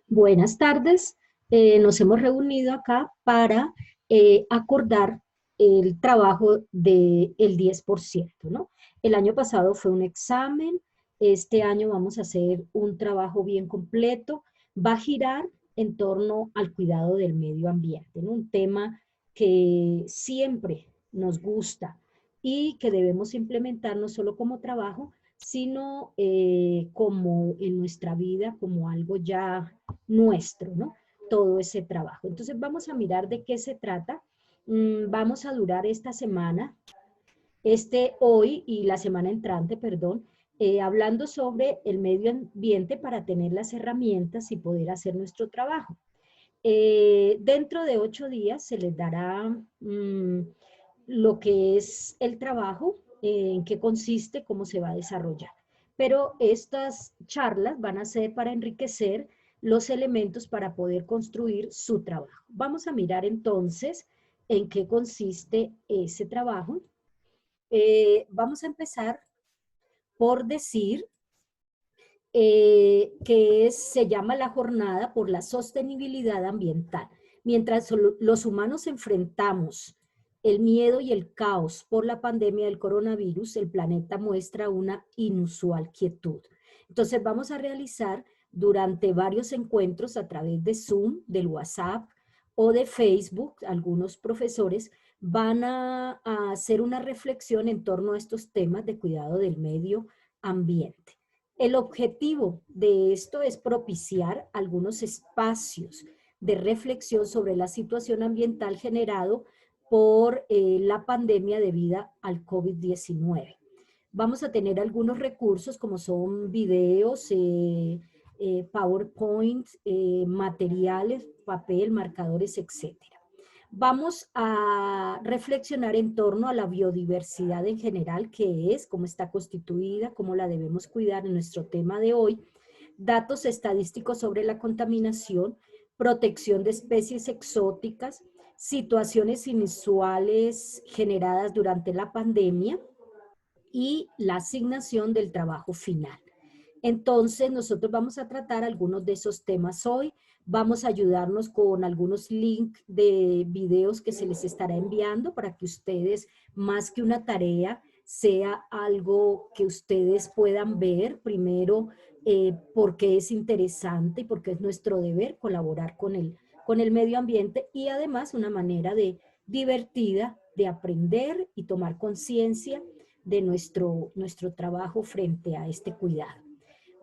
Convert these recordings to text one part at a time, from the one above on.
Buenas tardes. Nos hemos reunido acá para acordar el trabajo del 10%, ¿no? El año pasado fue un examen, este año vamos a hacer un trabajo bien completo. Va a girar en torno al cuidado del medio ambiente, ¿no? Un tema que siempre nos gusta y que debemos implementar no solo como trabajo, sino como en nuestra vida, como algo ya nuestro, ¿no? Todo ese trabajo. Entonces vamos a mirar de qué se trata. Vamos a durar esta semana, hoy y la semana entrante, perdón, hablando sobre el medio ambiente para tener las herramientas y poder hacer nuestro trabajo. Dentro de 8 días se les dará lo que es el trabajo, en qué consiste, cómo se va a desarrollar. Pero estas charlas van a ser para enriquecer los elementos para poder construir su trabajo. Vamos a mirar entonces en qué consiste ese trabajo. Vamos a empezar por decir se llama la jornada por la sostenibilidad ambiental. Mientras los humanos enfrentamos el miedo y el caos por la pandemia del coronavirus, el planeta muestra una inusual quietud. Entonces vamos a realizar durante varios encuentros a través de Zoom, del WhatsApp o de Facebook, algunos profesores van a hacer una reflexión en torno a estos temas de cuidado del medio ambiente. El objetivo de esto es propiciar algunos espacios de reflexión sobre la situación ambiental generado por la pandemia debida al COVID-19. Vamos a tener algunos recursos como son videos, PowerPoint, materiales, papel, marcadores, etcétera. Vamos a reflexionar en torno a la biodiversidad en general, qué es, cómo está constituida, cómo la debemos cuidar en nuestro tema de hoy, datos estadísticos sobre la contaminación, protección de especies exóticas, situaciones inusuales generadas durante la pandemia y la asignación del trabajo final. Entonces, nosotros vamos a tratar algunos de esos temas hoy. Vamos a ayudarnos con algunos links de videos que se les estará enviando para que ustedes, más que una tarea, sea algo que ustedes puedan ver primero porque es interesante y porque es nuestro deber colaborar con el medio ambiente y además una manera de divertida de aprender y tomar conciencia de nuestro trabajo frente a este cuidado.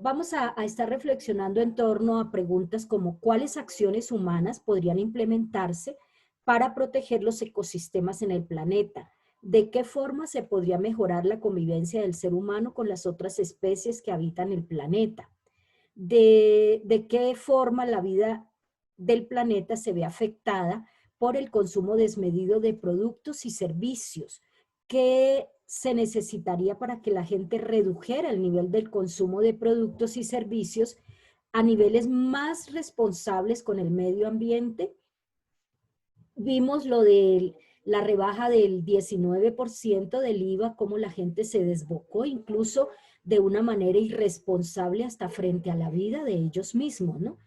Vamos a estar reflexionando en torno a preguntas como cuáles acciones humanas podrían implementarse para proteger los ecosistemas en el planeta, de qué forma se podría mejorar la convivencia del ser humano con las otras especies que habitan el planeta, de qué forma la vida del planeta se ve afectada por el consumo desmedido de productos y servicios, qué se necesitaría para que la gente redujera el nivel del consumo de productos y servicios a niveles más responsables con el medio ambiente. Vimos lo de la rebaja del 19% del IVA, cómo la gente se desbocó, incluso de una manera irresponsable hasta frente a la vida de ellos mismos, ¿no?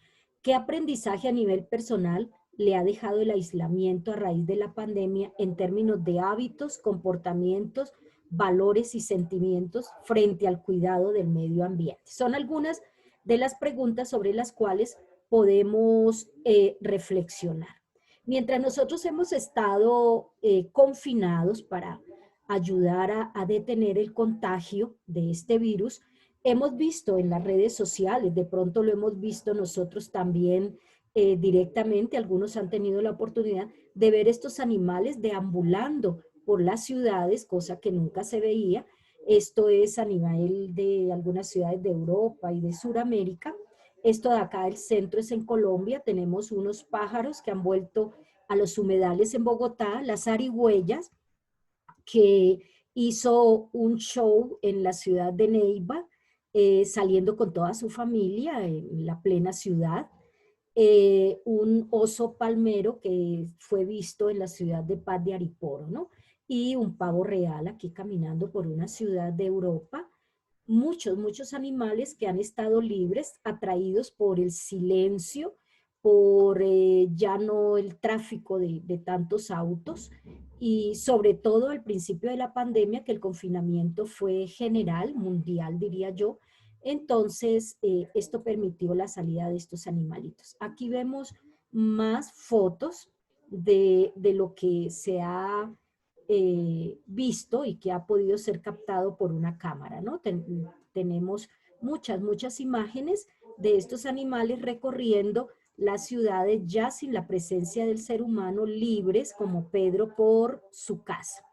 ¿Qué aprendizaje a nivel personal le ha dejado el aislamiento a raíz de la pandemia en términos de hábitos, comportamientos, valores y sentimientos frente al cuidado del medio ambiente? Son algunas de las preguntas sobre las cuales podemos reflexionar. Mientras nosotros hemos estado confinados para ayudar a detener el contagio de este virus, hemos visto en las redes sociales, de pronto lo hemos visto nosotros también directamente, algunos han tenido la oportunidad de ver estos animales deambulando por las ciudades, cosa que nunca se veía. Esto es a nivel de algunas ciudades de Europa y de Sudamérica. Esto de acá del centro es en Colombia, tenemos unos pájaros que han vuelto a los humedales en Bogotá, las zarigüeyas, que hizo un show en la ciudad de Neiva, saliendo con toda su familia en la plena ciudad. Un oso palmero que fue visto en la ciudad de Paz de Ariporo, ¿no? Y un pavo real aquí caminando por una ciudad de Europa muchos animales que han estado libres, atraídos por el silencio, por ya no el tráfico de tantos autos, y sobre todo al principio de la pandemia, que el confinamiento fue general, mundial diría yo. Entonces esto permitió la salida de estos animalitos. Aquí vemos más fotos de lo que se ha visto y que ha podido ser captado por una cámara, ¿no? Tenemos muchas imágenes de estos animales recorriendo las ciudades ya sin la presencia del ser humano, libres como Pedro por su casa.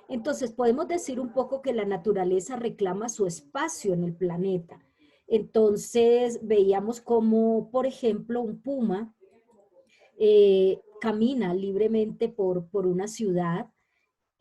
Entonces podemos decir un poco que la naturaleza reclama su espacio en el planeta. Entonces veíamos como, por ejemplo, un puma camina libremente por una ciudad,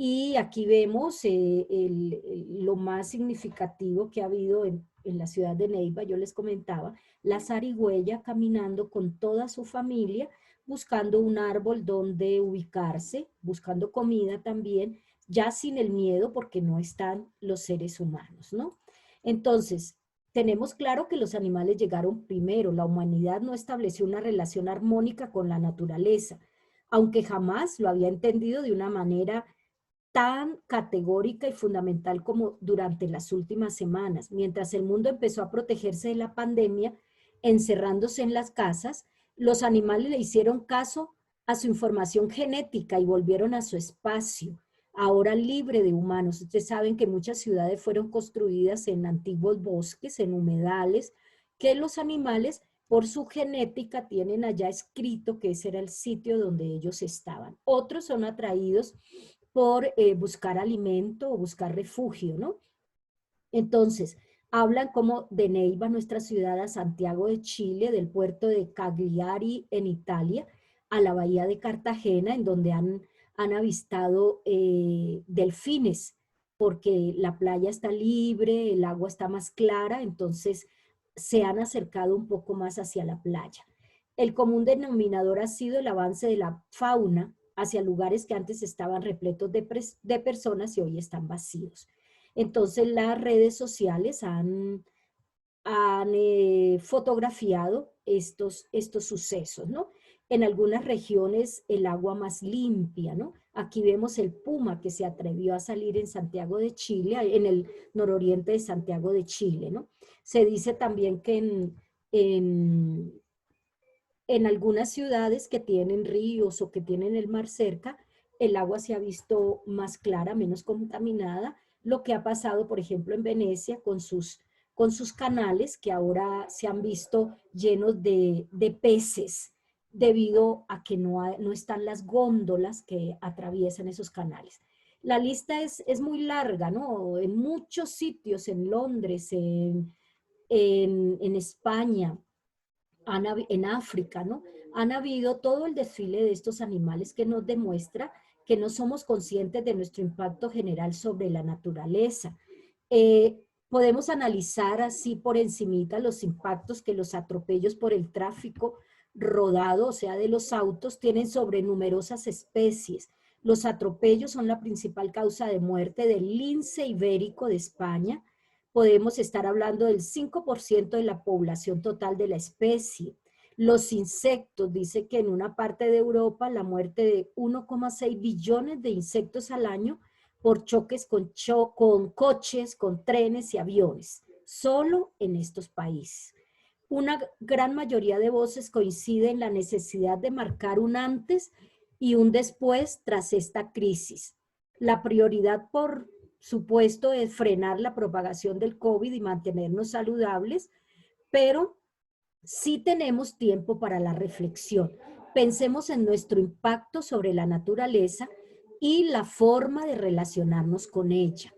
y aquí vemos lo más significativo que ha habido en la ciudad de Neiva. Yo les comentaba, la zarigüeya caminando con toda su familia, buscando un árbol donde ubicarse, buscando comida también, ya sin el miedo porque no están los seres humanos, ¿no? Entonces, tenemos claro que los animales llegaron primero. La humanidad no estableció una relación armónica con la naturaleza, aunque jamás lo había entendido de una manera tan categórica y fundamental como durante las últimas semanas. Mientras el mundo empezó a protegerse de la pandemia, encerrándose en las casas, los animales le hicieron caso a su información genética y volvieron a su espacio, ahora libre de humanos. Ustedes saben que muchas ciudades fueron construidas en antiguos bosques, en humedales, que los animales, por su genética, tienen allá escrito que ese era el sitio donde ellos estaban. Otros son atraídos por buscar alimento o buscar refugio, ¿no? Entonces, hablan como de Neiva, nuestra ciudad, a Santiago de Chile, del puerto de Cagliari en Italia, a la bahía de Cartagena, en donde han avistado delfines, porque la playa está libre, el agua está más clara, entonces se han acercado un poco más hacia la playa. El común denominador ha sido el avance de la fauna hacia lugares que antes estaban repletos de personas y hoy están vacíos. Entonces las redes sociales han fotografiado estos sucesos, ¿no? En algunas regiones el agua más limpia, ¿no? Aquí vemos el puma que se atrevió a salir en Santiago de Chile, en el nororiente de Santiago de Chile, ¿no? Se dice también que en, en algunas ciudades que tienen ríos o que tienen el mar cerca, el agua se ha visto más clara, menos contaminada, lo que ha pasado, por ejemplo, en Venecia con sus canales que ahora se han visto llenos de peces debido a que no están las góndolas que atraviesan esos canales. La lista es muy larga, ¿no? En muchos sitios, en Londres, en España, en África, ¿no? Han habido todo el desfile de estos animales que nos demuestra que no somos conscientes de nuestro impacto general sobre la naturaleza. Podemos analizar así por encimita los impactos que los atropellos por el tráfico rodado, o sea, de los autos, tienen sobre numerosas especies. Los atropellos son la principal causa de muerte del lince ibérico de España. Podemos estar hablando del 5% de la población total de la especie. Los insectos, dice que en una parte de Europa la muerte de 1,6 billones de insectos al año por choques con coches, con trenes y aviones, solo en estos países. Una gran mayoría de voces coincide en la necesidad de marcar un antes y un después tras esta crisis. La prioridad, por supuesto, es frenar la propagación del COVID y mantenernos saludables, pero sí tenemos tiempo para la reflexión. Pensemos en nuestro impacto sobre la naturaleza y la forma de relacionarnos con ella.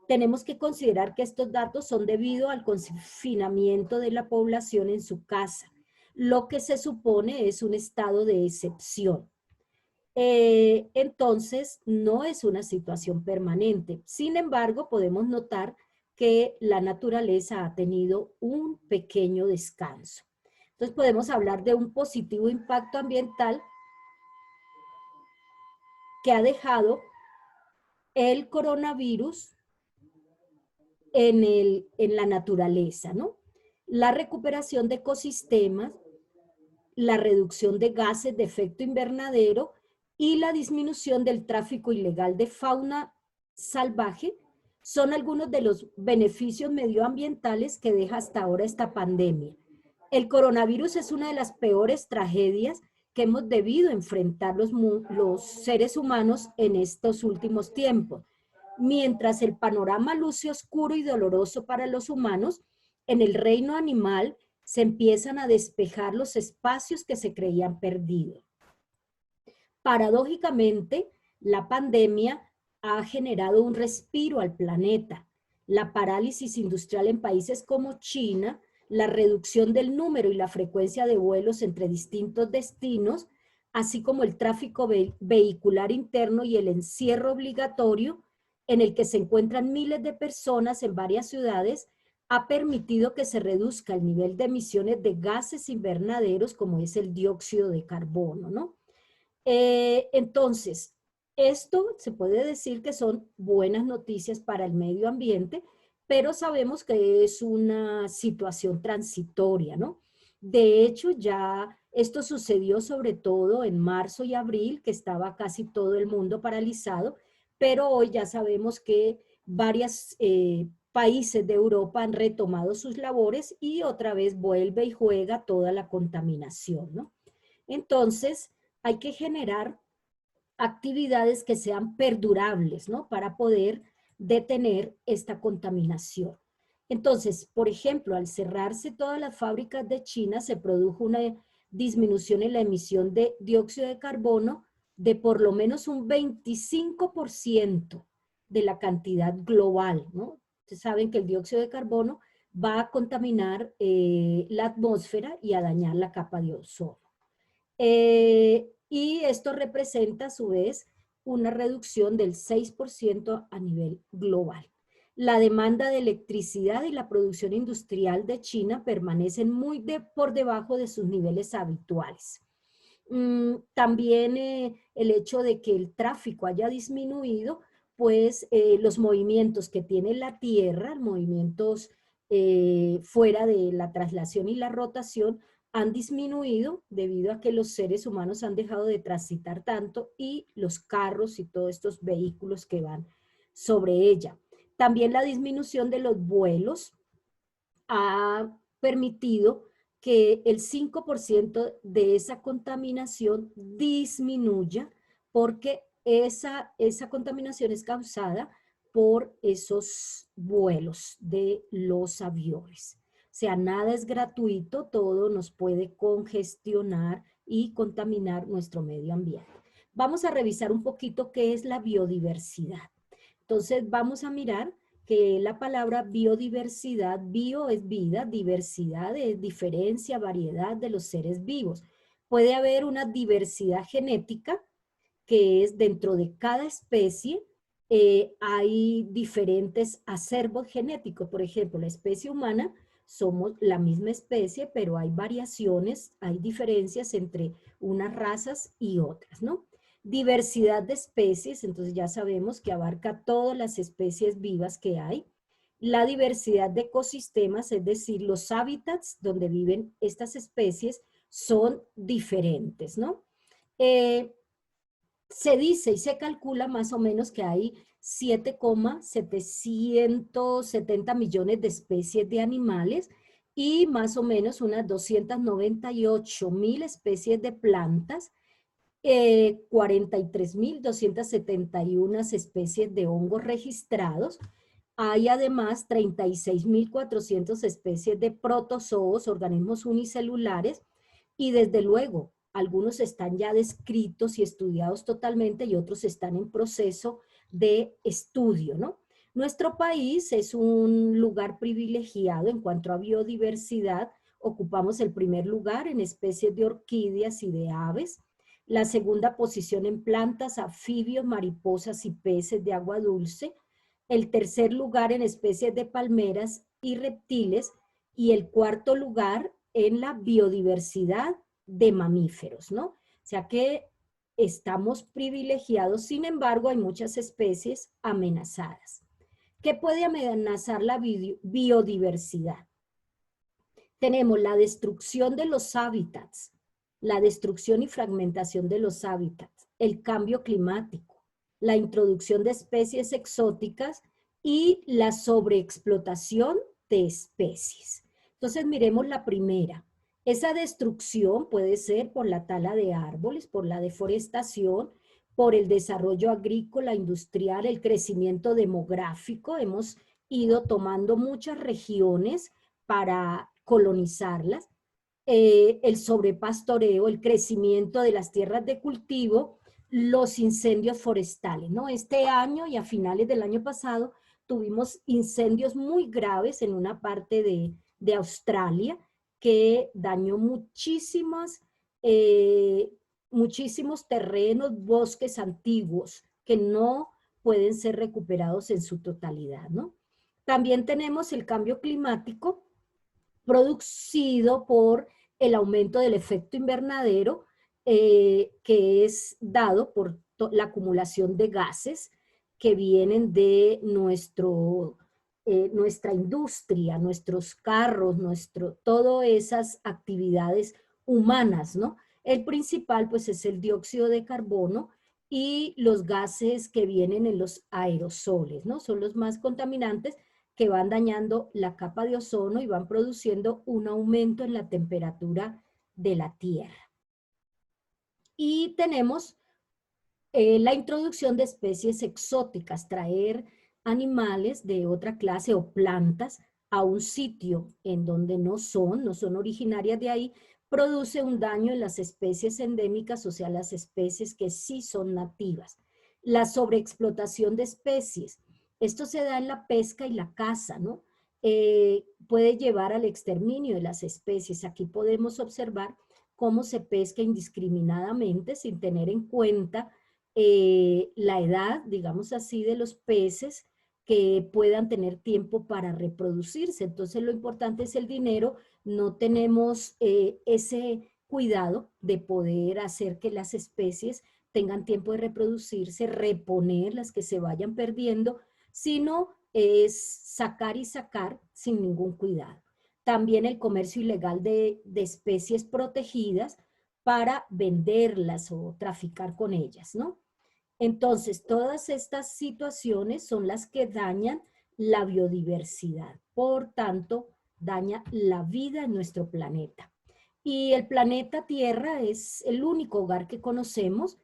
Tenemos que considerar que estos datos son debido al confinamiento de la población en su casa, lo que se supone es un estado de excepción. Entonces, no es una situación permanente. Sin embargo, podemos notar que la naturaleza ha tenido un pequeño descanso. Entonces, podemos hablar de un positivo impacto ambiental que ha dejado el coronavirus en la naturaleza, ¿no? La recuperación de ecosistemas, la reducción de gases de efecto invernadero y la disminución del tráfico ilegal de fauna salvaje son algunos de los beneficios medioambientales que deja hasta ahora esta pandemia. El coronavirus es una de las peores tragedias que hemos debido enfrentar los seres humanos en estos últimos tiempos. Mientras el panorama luce oscuro y doloroso para los humanos, en el reino animal se empiezan a despejar los espacios que se creían perdidos. Paradójicamente, la pandemia ha generado un respiro al planeta. La parálisis industrial en países como China, la reducción del número y la frecuencia de vuelos entre distintos destinos, así como el tráfico vehicular interno y el encierro obligatorio en el que se encuentran miles de personas en varias ciudades, ha permitido que se reduzca el nivel de emisiones de gases invernaderos como es el dióxido de carbono, ¿no? Entonces, esto se puede decir que son buenas noticias para el medio ambiente, pero sabemos que es una situación transitoria, ¿no? De hecho, ya esto sucedió sobre todo en marzo y abril, que estaba casi todo el mundo paralizado, pero hoy ya sabemos que varios países de Europa han retomado sus labores y otra vez vuelve y juega toda la contaminación, ¿no? Entonces, hay que generar actividades que sean perdurables, ¿no? Para poder detener esta contaminación. Entonces, por ejemplo, al cerrarse todas las fábricas de China, se produjo una disminución en la emisión de dióxido de carbono de por lo menos un 25% de la cantidad global, ¿no? Ustedes saben que el dióxido de carbono va a contaminar la atmósfera y a dañar la capa de ozono. Y esto representa a su vez una reducción del 6% a nivel global. La demanda de electricidad y la producción industrial de China permanecen muy por debajo de sus niveles habituales. También el hecho de que el tráfico haya disminuido, pues los movimientos que tiene la Tierra, movimientos fuera de la traslación y la rotación, han disminuido debido a que los seres humanos han dejado de transitar tanto y los carros y todos estos vehículos que van sobre ella. También la disminución de los vuelos ha permitido que el 5% de esa contaminación disminuya porque esa contaminación es causada por esos vuelos de los aviones. O sea, nada es gratuito, todo nos puede congestionar y contaminar nuestro medio ambiente. Vamos a revisar un poquito qué es la biodiversidad. Entonces, vamos a mirar que la palabra biodiversidad, bio es vida, diversidad es diferencia, variedad de los seres vivos. Puede haber una diversidad genética que es dentro de cada especie, hay diferentes acervos genéticos. Por ejemplo, la especie humana somos la misma especie, pero hay variaciones, hay diferencias entre unas razas y otras, ¿no? Diversidad de especies, entonces ya sabemos que abarca todas las especies vivas que hay. La diversidad de ecosistemas, es decir, los hábitats donde viven estas especies son diferentes, ¿no? Se dice y se calcula más o menos que hay 7,770 millones de especies de animales y más o menos unas 298.000 especies de plantas, 43.271 especies de hongos registrados. Hay además 36.400 especies de protozoos, organismos unicelulares, y desde luego algunos están ya descritos y estudiados totalmente y otros están en proceso de estudio, ¿no? Nuestro país es un lugar privilegiado en cuanto a biodiversidad. Ocupamos el primer lugar en especies de orquídeas y de aves, la segunda posición en plantas, anfibios, mariposas y peces de agua dulce, el tercer lugar en especies de palmeras y reptiles y el cuarto lugar en la biodiversidad de mamíferos, ¿no? O sea que estamos privilegiados, sin embargo, hay muchas especies amenazadas. ¿Qué puede amenazar la biodiversidad? Tenemos la destrucción de los hábitats, la destrucción y fragmentación de los hábitats, el cambio climático, la introducción de especies exóticas y la sobreexplotación de especies. Entonces, miremos la primera. Esa destrucción puede ser por la tala de árboles, por la deforestación, por el desarrollo agrícola, industrial, el crecimiento demográfico. Hemos ido tomando muchas regiones para colonizarlas, el sobrepastoreo, el crecimiento de las tierras de cultivo, los incendios forestales, ¿no? Este año y a finales del año pasado tuvimos incendios muy graves en una parte de Australia que dañó muchísimos terrenos, bosques antiguos que no pueden ser recuperados en su totalidad, ¿no? También tenemos el cambio climático producido por el aumento del efecto invernadero que es dado por la acumulación de gases que vienen de nuestra industria, nuestros carros, todas esas actividades humanas, ¿no? El principal, pues, es el dióxido de carbono y los gases que vienen en los aerosoles, ¿no? Son los más contaminantes que van dañando la capa de ozono y van produciendo un aumento en la temperatura de la Tierra. Y tenemos la introducción de especies exóticas, traer animales de otra clase o plantas a un sitio en donde no son originarias de ahí, produce un daño en las especies endémicas, o sea, las especies que sí son nativas. La sobreexplotación de especies. Esto se da en la pesca y la caza, ¿no? Puede llevar al exterminio de las especies. Aquí podemos observar cómo se pesca indiscriminadamente sin tener en cuenta la edad, digamos así, de los peces que puedan tener tiempo para reproducirse. Entonces lo importante es el dinero, no tenemos ese cuidado de poder hacer que las especies tengan tiempo de reproducirse, reponer las que se vayan perdiendo, sino es sacar y sacar sin ningún cuidado. También el comercio ilegal de especies protegidas para venderlas o traficar con ellas, ¿no? Entonces, todas estas situaciones son las que dañan la biodiversidad. Por tanto, daña la vida en nuestro planeta. Y el planeta Tierra es el único hogar que conocemos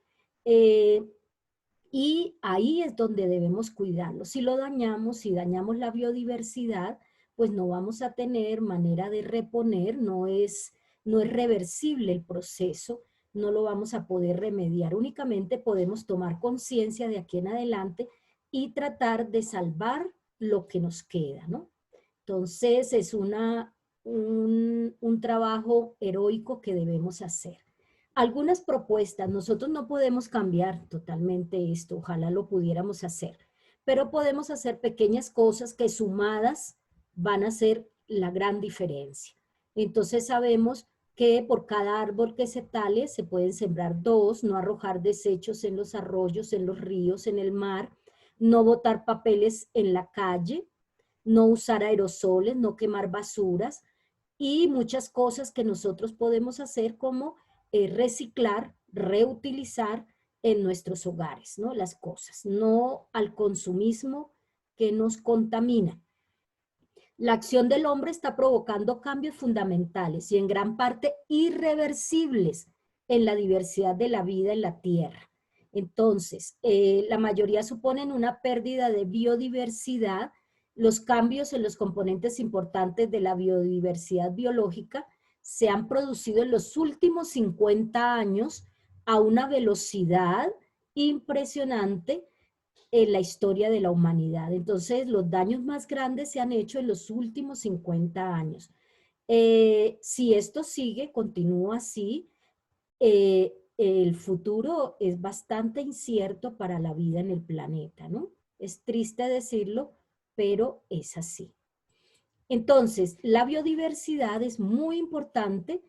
y ahí es donde debemos cuidarlo. Si lo dañamos, si dañamos la biodiversidad, pues no vamos a tener manera de reponer, no es reversible el proceso, no lo vamos a poder remediar. Únicamente podemos tomar conciencia de aquí en adelante y tratar de salvar lo que nos queda, ¿no? Entonces es un trabajo heroico que debemos hacer. Algunas propuestas, nosotros no podemos cambiar totalmente esto, ojalá lo pudiéramos hacer, pero podemos hacer pequeñas cosas que sumadas van a hacer la gran diferencia. Entonces sabemos que por cada árbol que se tale se pueden sembrar dos, no arrojar desechos en los arroyos, en los ríos, en el mar, no botar papeles en la calle, no usar aerosoles, no quemar basuras y muchas cosas que nosotros podemos hacer como reciclar, reutilizar en nuestros hogares, ¿no? Las cosas, no al consumismo que nos contamina. La acción del hombre está provocando cambios fundamentales y en gran parte irreversibles en la diversidad de la vida en la Tierra. Entonces, la mayoría suponen una pérdida de biodiversidad. Los cambios en los componentes importantes de la biodiversidad biológica se han producido en los últimos 50 años a una velocidad impresionante en la historia de la humanidad. Entonces, los daños más grandes se han hecho en los últimos 50 años. Si esto sigue, continúa así, el futuro es bastante incierto para la vida en el planeta, ¿no? Es triste decirlo, pero es así. Entonces, la biodiversidad es muy importante,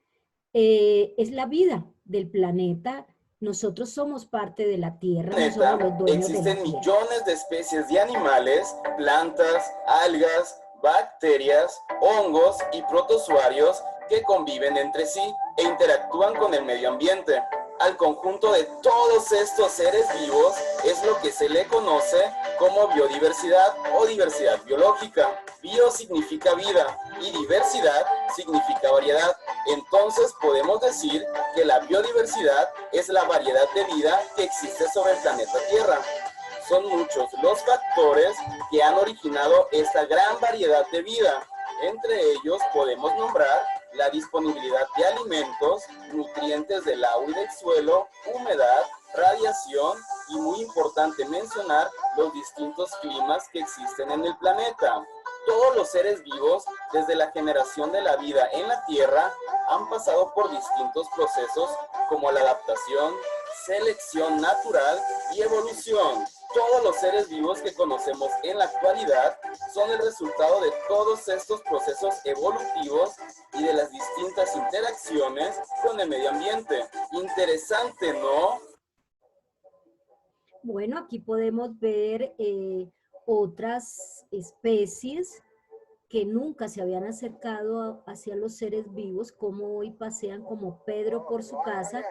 es la vida del planeta Nosotros somos parte de la tierra, no somos planeta los dueños de la existen tierra. millones de especies de animales, plantas, algas, bacterias, hongos y protozoarios que conviven entre sí e interactúan con el medio ambiente. Al conjunto de todos estos seres vivos es lo que se le conoce como biodiversidad o diversidad biológica. Bio significa vida y diversidad significa variedad. Entonces podemos decir que la biodiversidad es la variedad de vida que existe sobre el planeta Tierra. Son muchos los factores que han originado esta gran variedad de vida. Entre ellos podemos nombrar la disponibilidad de alimentos, nutrientes del agua y del suelo, humedad, radiación y muy importante mencionar los distintos climas que existen en el planeta. Todos los seres vivos, desde la generación de la vida en la Tierra, han pasado por distintos procesos como la adaptación, selección natural y evolución. Todos los seres vivos que conocemos en la actualidad son el resultado de todos estos procesos evolutivos y de las distintas interacciones con el medio ambiente. Interesante, ¿no? Bueno, aquí podemos ver otras especies que nunca se habían acercado hacia los seres vivos, como hoy pasean como Pedro por su casa,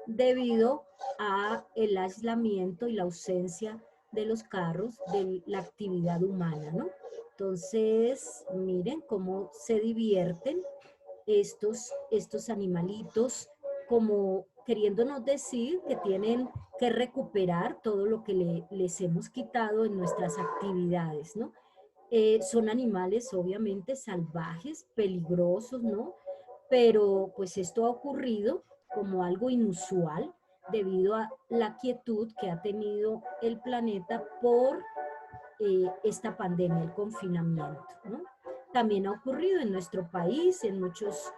debido a el aislamiento y la ausencia de los carros, de la actividad humana, ¿no? Entonces, miren cómo se divierten estos animalitos, como queriéndonos decir que tienen que recuperar todo lo que les hemos quitado en nuestras actividades, ¿no? Son animales obviamente salvajes, peligrosos, ¿no? Pero pues esto ha ocurrido como algo inusual debido a la quietud que ha tenido el planeta por esta pandemia, el confinamiento, ¿no? También ha ocurrido en nuestro país, en muchos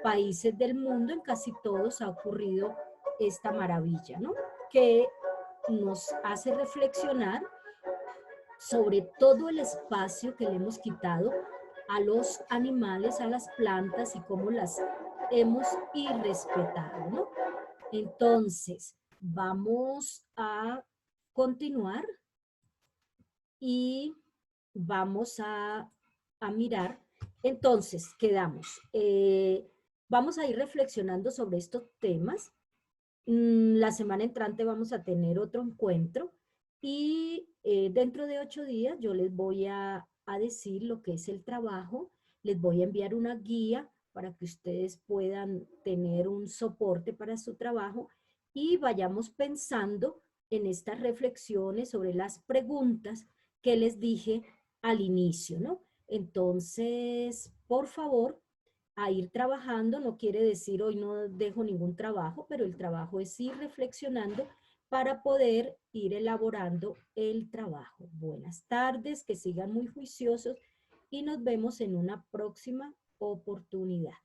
países del mundo, en casi todos ha ocurrido esta maravilla, ¿no? Que nos hace reflexionar sobre todo el espacio que le hemos quitado a los animales, a las plantas y cómo las hemos irrespetado, ¿no? Entonces, vamos a continuar y vamos a mirar. Entonces, quedamos. Vamos a ir reflexionando sobre estos temas. La semana entrante vamos a tener otro encuentro y dentro de 8 días yo les voy a decir lo que es el trabajo. Les voy a enviar una guía para que ustedes puedan tener un soporte para su trabajo y vayamos pensando en estas reflexiones sobre las preguntas que les dije al inicio, ¿no? Entonces, por favor, a ir trabajando, no quiere decir hoy no dejo ningún trabajo, pero el trabajo es ir reflexionando para poder ir elaborando el trabajo. Buenas tardes, que sigan muy juiciosos y nos vemos en una próxima oportunidad.